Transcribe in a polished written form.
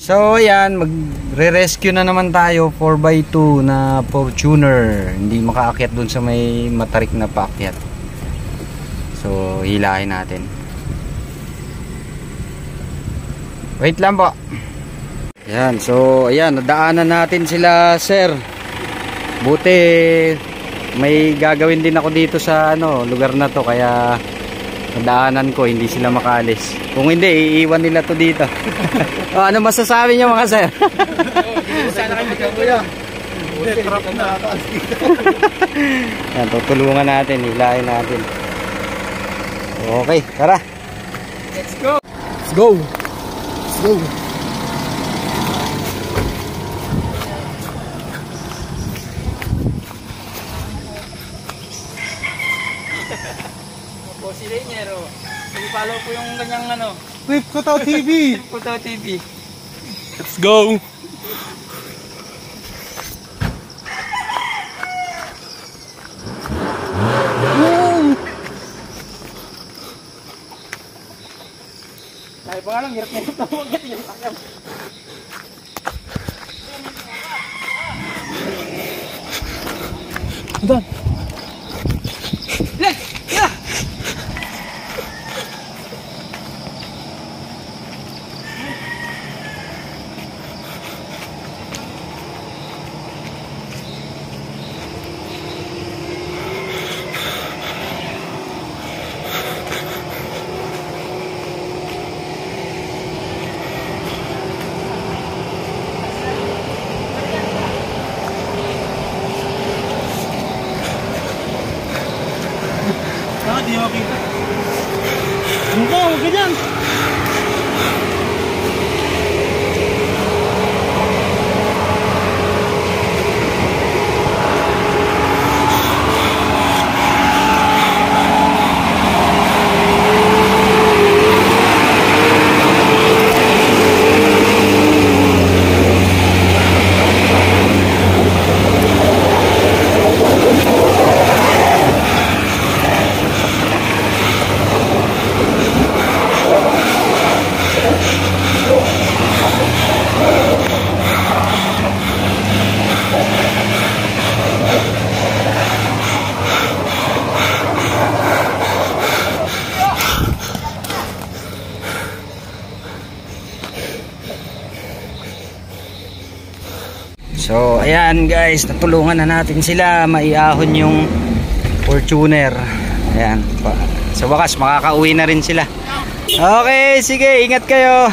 So ayan, magre-rescue na naman tayo 4x2 na Fortuner. Hindi makaakyat dun sa may matarik na paakyat. So hilahin natin. Wait lang po. Ayan, so ayan, nadaanan natin sila sir. Buti may gagawin din ako dito sa lugar na to, kaya nadaanan ko, hindi sila makalis. Kung hindi, iiwan nila to dito. O, ano masasabi niyo mga sir? Sana kayo magkakuya. Trap na. Yan, tutulungan natin, hilahin natin. Okay, tara. Let's go. Let's go. Let's go. Po si Reynero. I-follow po yung kanyang Flip Kotaw TV. Kotaw TV. Let's go. Ay, pa nga lang, hirap na ito. Huwag yung akam. Doon. Di makita. Mukha, huwag ka dyan. So ayan guys, natulungan na natin sila maiahon yung Fortuner. Ayan, sa wakas makakauwi na rin sila. Okay, sige, ingat kayo.